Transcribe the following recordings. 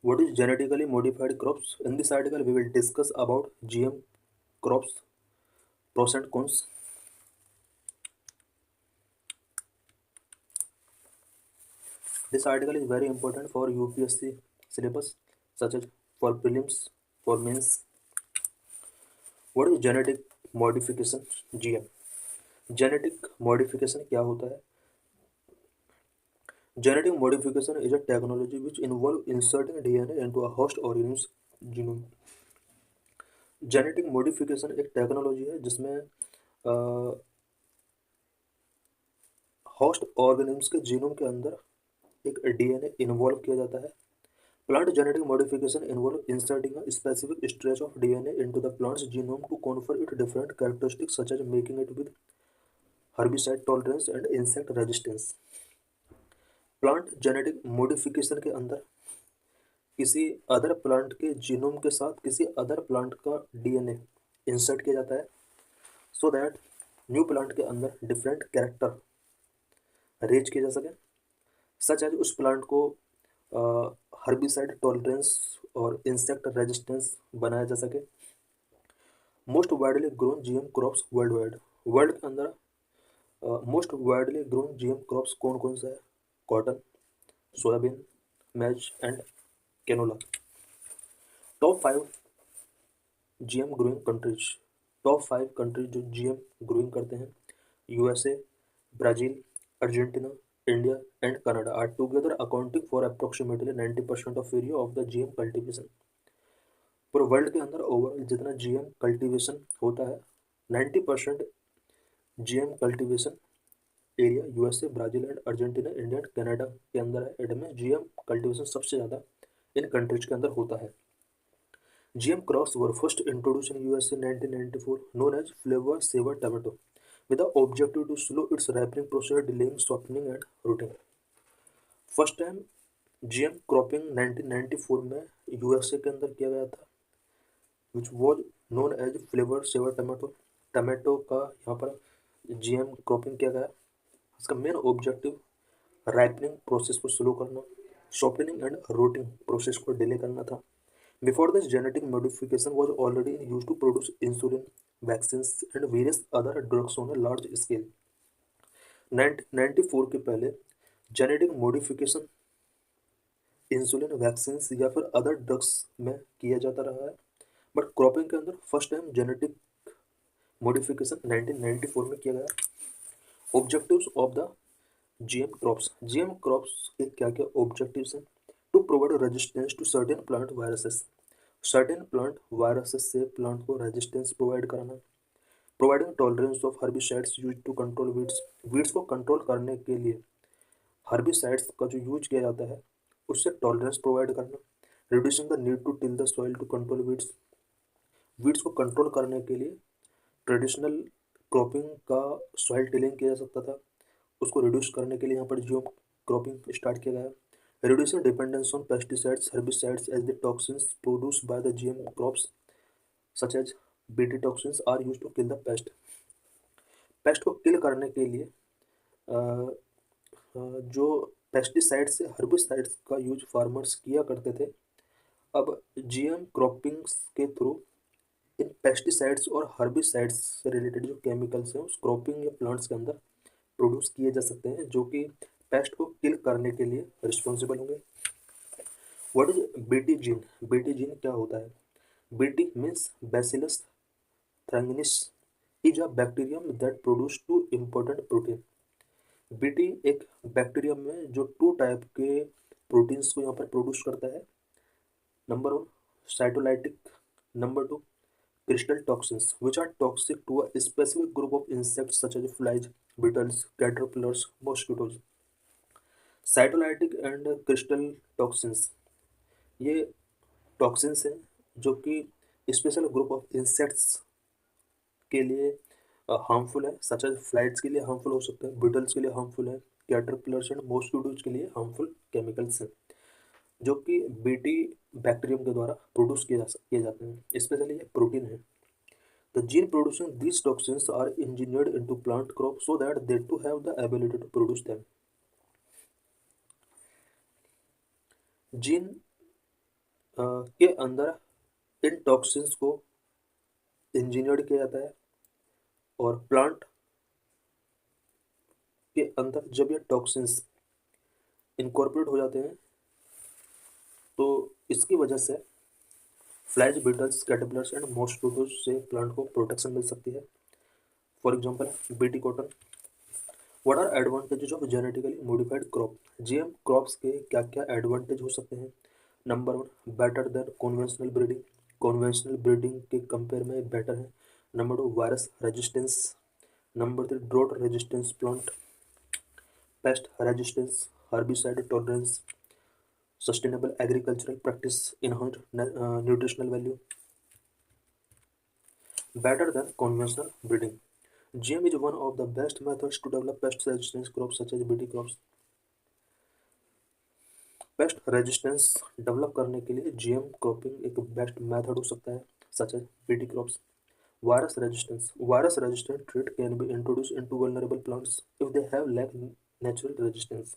What is genetically modified crops? In this article, we will discuss about GM crops, pros and cons. This article is very important for UPSC syllabus, such as for prelims, for mains. What is genetic modification? GM. Genetic modification क्या होता है? Genetic modification is a technology which involves inserting DNA into a host organism's genome. Genetic modification एक technology है जिसमें host organisms के genome के अंदर एक डीएनए इन्वॉल्व किया जाता है. Plant genetic modification involve inserting a specific stretch of DNA into the plant's genome to confer it different characteristics such as making it with herbicide tolerance and insect resistance. Plant genetic modification के अंदर किसी other plant के genome के साथ किसी other plant का DNA insert किया जाता है सो दैट न्यू प्लांट के अंदर डिफरेंट कैरेक्टर रेज किए जा सके, सच एज उस प्लांट को हर्बिसाइड टॉलरेंस और इंसेक्ट रेजिस्टेंस बनाया जा सके. Most widely grown GM crops worldwide. World के अंदर most widely grown GM crops कौन कौन सा है? Cotton, soybean, maize and canola. Top 5 GM growing countries. Top 5 countries जो जीएम ग्रोइंग करते हैं: USA, Brazil, Argentina, India and Canada are together accounting for approximately 90% of area of the GM cultivation. पूरे world के अंदर overall जितना GM cultivation होता है 90% GM cultivation area USA, Brazil and Argentina, India and Canada के अंदर है. इनमें जीएम कल्टीवेशन सबसे ज़्यादा इन कंट्रीज के अंदर होता है. GM crops were first introduced in US in 1994, known as flavor saver tomato, with the objective to slow its ripening process, delaying softening and rooting. First time GM cropping 1994 में USA के अंदर किया गया था, which was known as Flavr Savr tomato. Tomato का यहाँ पर GM cropping किया गया. इसका मेन ऑब्जेक्टिव राइपनिंग प्रोसेस को स्लो करना, शॉर्टनिंग एंड रोटिंग प्रोसेस को डिले करना था. Before this, genetic modification was already used to produce insulin, vaccines, and various other drugs on a large scale. 1994 के पहले जेनेटिक मॉडिफिकेशन इंसुलिन, वैक्सीन या फिर other drugs में किया जाता रहा है, बट क्रॉपिंग के अंदर फर्स्ट टाइम जेनेटिक मॉडिफिकेशन 1994 में किया गया. Objectives of the GM crops. GM crops के क्या क्या ऑब्जेक्टिव्स हैं? To provide resistance to certain plant viruses. Certain plant viruses से प्लांट को रेजिस्टेंस प्रोवाइड कराना. Providing tolerance of herbicides use to control weeds. Weeds को कंट्रोल करने के लिए हर्बिसाइड्स का जो यूज किया जाता है उससे टॉलरेंस प्रोवाइड करना. Reducing the need to till the soil to control weeds. Weeds को कंट्रोल करने के लिए ट्रेडिशनल क्रॉपिंग का सॉइल टिलिंग किया जा सकता था, उसको रिड्यूस करने के लिए यहाँ पर जियो क्रॉपिंग स्टार्ट किया गया. Reducing dependence on pesticides, herbicides as the toxins produced by the GM crops such as Bt toxins are used to kill the pest. Paste को किल करने के लिए जो पेस्टिसाइड्स से हर्बिसाइड्स का यूज फार्मर्स किया करते थे, अब जीएम क्रॉपिंग्स के थ्रू इन पेस्टिसाइड्स और हर्बिसाइड्स से रिलेटेड जो केमिकल्स हैं उस क्रॉपिंग या प्लांट्स के अंदर प्रोड्यूस किए जा सकते हैं जो कि पेस्ट को किल करने के लिए रिस्पॉन्सिबल होंगे. What is BT gene? BT gene क्या होता है? BT means bacillus thuringiensis is a bacterium that produce two important protein. BT एक बैक्टीरियम में जो 2 टाइप के प्रोटीन्स को यहाँ पर प्रोड्यूस करता है. Number 1 cytolytic, number 2 crystal toxins which are toxic to a specific group of insects such as flies, beetles, caterpillars, mosquitoes. Cytolytic and crystal toxins ये टॉक्सिन्स हैं जो कि स्पेशल ग्रुप ऑफ इंसेक्ट्स के लिए हार्मफुल है, such as flights के लिए harmful हो सकते हैं, बीटल्स के लिए हार्मफुल है, कैटरपिलर्स एंड मॉस्किटोज के लिए हार्मफुल केमिकल्स हैं जो कि बीटी बैक्टीरियम के द्वारा प्रोड्यूस किए जाते हैं. स्पेशली ये प्रोटीन है. The gene producing these toxins are engineered into plant crops so that they too have the ability to produce them. Gene के अंदर इन टॉक्सिन्स को इंजीनियर्ड किया जाता है, और प्लांट के अंदर जब ये टॉक्सिन्स इनकॉर्पोरेट हो जाते हैं तो इसकी वजह से flies, beetles, caterpillars and mosquitoes से प्लांट को प्रोटेक्शन मिल सकती है। For example BT cotton. What are advantages of genetically modified crop? GM crops के क्या क्या एडवांटेज हो सकते हैं? Number one, better than conventional breeding. Conventional breeding के कंपेयर में बेटर है। Number two, virus resistance. Number three, drought resistance plant. Pest resistance, herbicide tolerance, sustainable agricultural practice, enhanced nutritional value, better than conventional breeding. GM is one of the best methods to develop pest resistance crops such as BT crops. Pest resistance develop करने के लिए GM cropping एक best method हो सकता है, such as BT crops. Virus resistance, virus resistant trait can be introduce into vulnerable plants if they have lack natural resistance.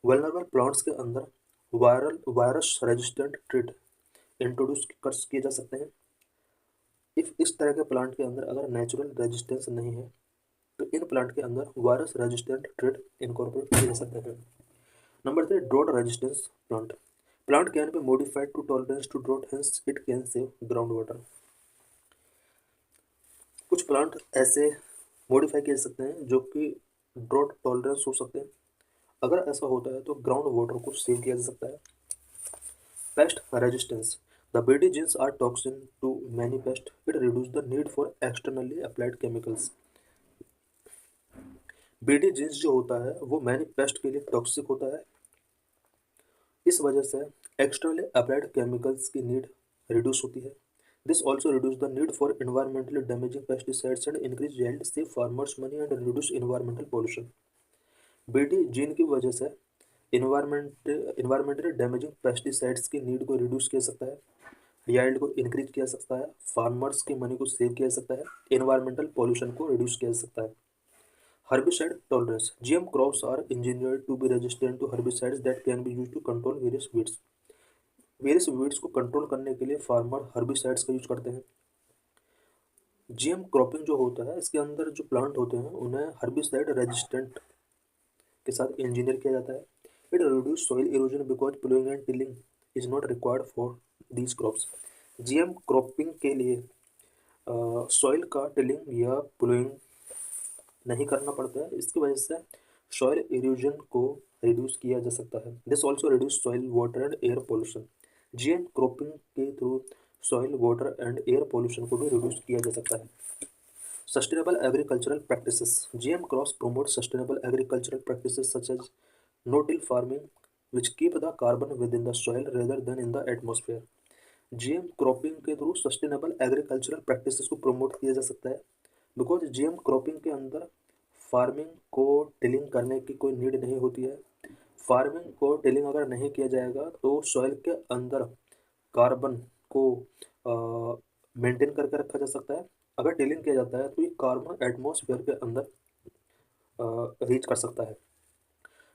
Vulnerable plants के अंदर virus resistant trait introduce किए जा सकते हैं। इफ इस तरह के प्लांट के अंदर अगर नेचुरल रेजिस्टेंस नहीं है तो इन प्लांट के अंदर वायरस रेजिस्टेंट ट्रेट इनकॉर्पोरेट किए जा सकते हैं। Number three, drought resistance plant. Plant can be modified to tolerance to drought, hence it can save ground water. कुछ प्लांट ऐसे मॉडिफाई किए जा सकते हैं जो कि ड्रॉट टॉलरेंस हो सकते हैं। अगर ऐसा होता है तो ग्राउंड वाटर को सेव किया जा सकता है। Paste resistance, the BT genes are toxin to many pests. It reduces the need for externally applied chemicals. BT genes जो होता है वो मैनी पेस्ट के लिए टॉक्सिक होता है, इस वजह से एक्सटर्नली अप्लाइड केमिकल्स की नीड रिड्यूस होती है। This also reduce the need for environmentally damaging pesticides and increase yield, save farmers money and reduce environmental pollution. BT gene की वजह से इन्वायरमेंटली डैमेजिंग पेस्टिसाइड्स की नीड को रिड्यूस किया सकता है, याइल्ड को इंक्रीज किया जा सकता है, फार्मर्स की मनी को सेव किया जा सकता है, एनवायरमेंटल पॉल्यूशन को रिड्यूस किया जा सकता है। Herbicide tolerance, GM crops are engineered to be resistant to herbicides that can be used to control various weeds. Various weeds को कंट्रोल करने के लिए फार्मर हर्बिसाइड्स का यूज करते हैं। जीएम क्रॉपिंग जो होता है इसके अंदर जो प्लांट होते हैं उन्हें हर्बिसाइड रेजिस्टेंट के साथ इंजीनियर किया जाता है। It reduce soil erosion because ploughing and tilling is not required for these crops. GM cropping के लिए सॉइल का टिलिंग या प्लोइंग नहीं करना पड़ता है, इसकी वजह से सॉइल इरोजन को रिड्यूस किया जा सकता है। This also reduce soil water and air pollution. GM cropping के through soil water and air pollution को भी रिड्यूस किया जा सकता है। Sustainable agricultural practices. GM crops promote sustainable agricultural practices such as no-till farming, which keep the carbon within the soil rather than in the atmosphere. GM cropping के through sustainable agricultural practices को promote किया जा सकता है, because GM cropping के अंदर farming को tilling करने की कोई नीड नहीं होती है। फार्मिंग को टिलिंग अगर नहीं किया जाएगा तो सॉइल के अंदर कार्बन को मेंटेन करके रखा जा सकता है। अगर टिलिंग किया जाता है तो ये कार्बन एटमॉस्फेयर के अंदर रीच कर सकता है।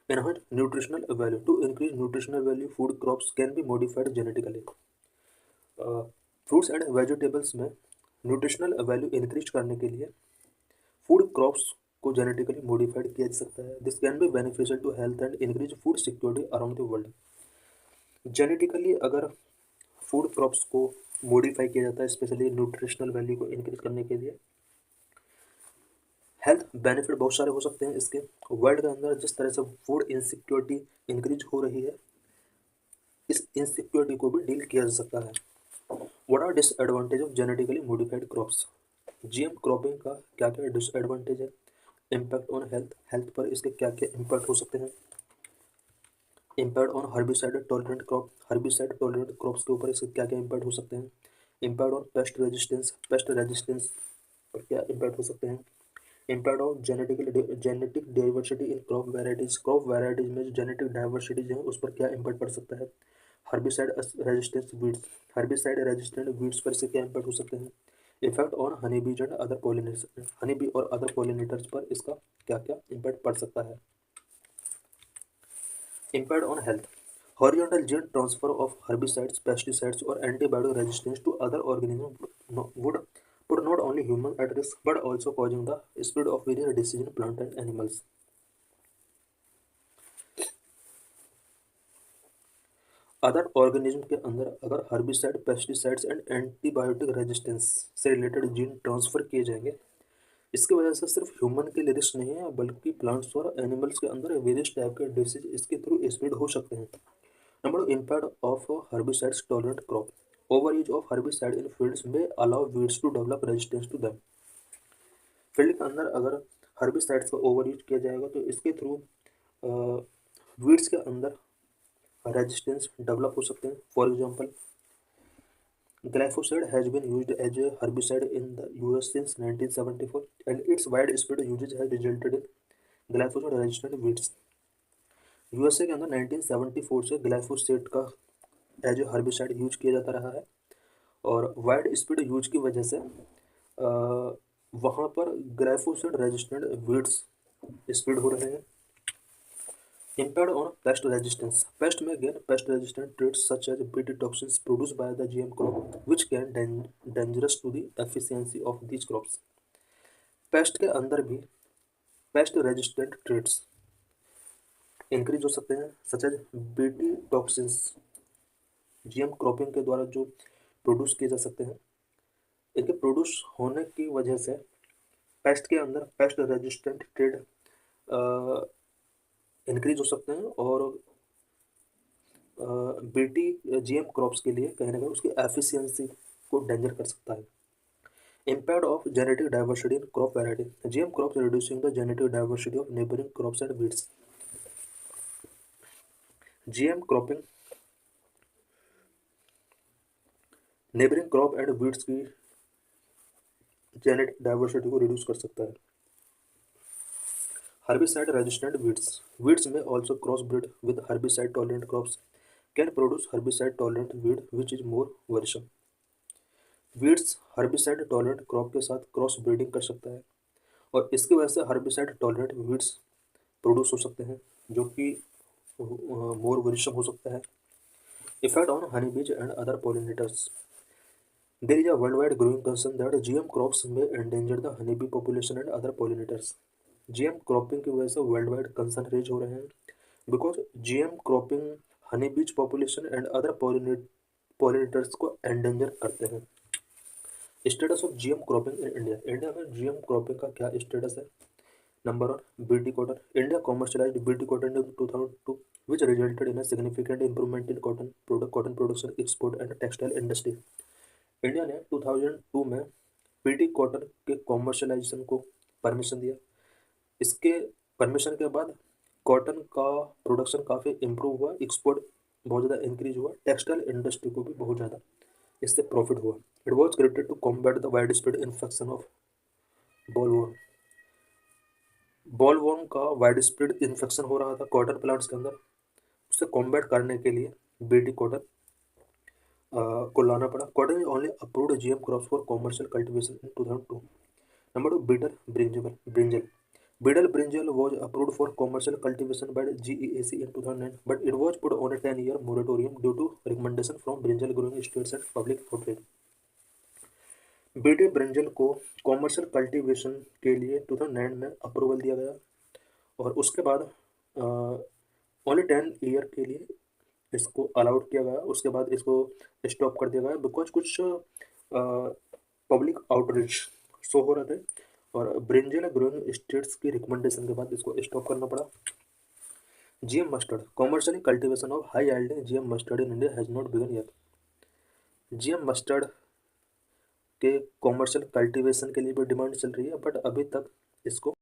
Enhance nutritional value, to increase nutritional value food crops can be modified genetically. Fruits and vegetables में न्यूट्रिशनल वैल्यू इंक्रीज करने के लिए फूड क्रॉप्स को जेनेटिकली मॉडिफाइड किया जा सकता है। This can be beneficial to health and increase food security around the world. Genetically अगर फूड क्रॉप्स को मॉडिफाई किया जाता है स्पेशली न्यूट्रिशनल वैल्यू को इंक्रीज करने के लिए, हेल्थ बेनिफिट बहुत सारे हो सकते हैं इसके। वर्ल्ड के अंदर जिस तरह से फूड इनसिक्योरिटी इंक्रीज हो रही है, इस इनसिक्योरिटी को भी डील किया जा सकता है। What are disadvantage of genetically modified crops? GM cropping का क्या क्या डिसएडवांटेज है? इम्पैक्ट ऑन हेल्थ, हेल्थ पर इसके क्या क्या इम्पैक्ट हो सकते हैं? Impact on herbicide tolerant crop, herbicide tolerant crops के ऊपर इसके क्या क्या इम्पैक्ट हो सकते हैं? Impact on paste resistance, paste resistance पर क्या इम्पैक्ट हो सकते हैं? Impact of genetic diversity in crop varieties, crop varieties में जो जेनेटिक डाइवर्सिटीज हैं उस पर क्या इम्पैक्ट पड़ सकता है? Herbicide resistance weeds, herbicide resistant weeds पर से क्या इम्पैक्ट हो सकते हैं? इफेक्ट ऑन हनी बीज and other pollinators, honey bee और अदर पॉलिनेटर्स पर इसका क्या क्या इम्पैक्ट पड़ सकता है? Impact on health, Horizontal gene transfer of herbicides, pesticides, or antibiotic resistance to other organisms would put not only humans at risk but also causing the spread of various diseases in plants and animals. Other organism के अंदर अगर herbicide, pesticides and antibiotic resistance से related gene transfer किए जाएंगे, इसकी वजह से सिर्फ ह्यूमन के लिए रिस्क नहीं है बल्कि प्लांट्स और एनिमल्स के अंदर वेरियस टाइप के डिसीज इसके थ्रू स्प्रेड हो सकते हैं। Number impact of herbicides tolerant crop, over use of herbicide in fields में allow weeds to develop resistance to them. Field के अंदर अगर हर्बिसाइड्स का ओवर यूज किया जाएगा तो इसके थ्रू वीड्स के अंदर रेजिस्टेंस डेवलप हो सकते हैं। For example, glyphosate has been used as a herbicide in the US since 1974 and its widespread usage has resulted in glyphosate resistant weeds। USA के अंदर 1974 से ग्लाइफोसेट का एज ए हर्बिसाइड यूज किया जाता रहा है और वाइड स्प्रेड यूज की वजह से वहाँ पर ग्लाइफोसेट रेजिस्टेंट वीड्स स्प्रेड हो रहे हैं। Impact on pest resistance. Pest may gain pest-resistant traits such as Bt toxins produced by the GM crop, which can dangerous to the efficiency of these crops. Pest के अंदर भी pest-resistant traits increase हो सकते हैं, such as Bt toxins GM cropping के द्वारा जो produce किए जा सकते हैं, इनके प्रोड्यूस होने की वजह से पेस्ट के अंदर पेस्ट रेजिस्टेंट ट्रेड इंक्रीज हो सकते हैं और बीटी जीएम क्रॉप्स के लिए कहीं ना कहीं उसकी एफिशिएंसी को डेंजर कर सकता है। Impact of genetic diversity in crop variety, GM crops reducing the genetic diversity of neighbouring crops and weeds. GM cropping neighbouring crop and weeds की जेनेटिक डाइवर्सिटी को रिड्यूस कर सकता है। Herbicide resistant weeds. Weeds may also crossbreed with herbicide tolerant crops, can produce herbicide tolerant weed which is more worrisome. Weeds herbicide tolerant crop के साथ cross breeding कर सकता है और इसकी वजह से herbicide tolerant weeds प्रोड्यूस हो सकते हैं जो कि मोर वरिशम हो सकता है। Effect on honeybees and other pollinators. There is a worldwide growing concern that GM crops may endanger the honeybee population and other pollinators. GM cropping की वजह से वर्ल्ड वाइड कंसर्न रेज हो रहे हैं because GM cropping honey bees population and other pollinators को endanger करते हैं। Status of GM cropping in India. India में जीएम क्रॉपिंग का क्या स्टेटस है? Number 1, BT cotton. India commercialised BT cotton in 2002 which resulted in a significant improvement in cotton production, export and textile industry। India ने 2002 में BT cotton के commercialisation को permission दिया। इसके परमिशन के बाद कॉटन का प्रोडक्शन काफ़ी इम्प्रूव हुआ, एक्सपोर्ट बहुत ज़्यादा इंक्रीज हुआ, टेक्सटाइल इंडस्ट्री को भी बहुत ज़्यादा इससे प्रॉफिट हुआ। It was created to combat the wide spread infection of bollworm. Bollworm का वाइड स्प्रेड इन्फेक्शन हो रहा था कॉटन प्लांट्स के अंदर, उससे कॉम्बैट करने के लिए बीटी कॉटन को लाना पड़ा। Cotton is only approved GM crops for commercial cultivation in 2002। Number 2, brinjal. Betel brinjal was approved for commercial cultivation by the GEAC in 2009, but it was put on a 10-year moratorium due to recommendation from brinjal growing states and public outrage। बेटे brinjal को commercial cultivation के लिए 2009 में approval दिया गया और उसके बाद ओनली 10 ईयर के लिए इसको अलाउड किया गया, उसके बाद इसको स्टॉप कर दिया गया बिकॉज कुछ पब्लिक आउटरीच शो हो रहे थे और ब्रिंजल ग्रोइंग स्टेट्स की रिकमेंडेशन के बाद इसको स्टॉप करना पड़ा। GM mustard. Commercial cultivation of high yielding GM mustard in India has not begun yet. GM mustard के कॉमर्शियल कल्टीवेशन के लिए भी डिमांड चल रही है बट अभी तक इसको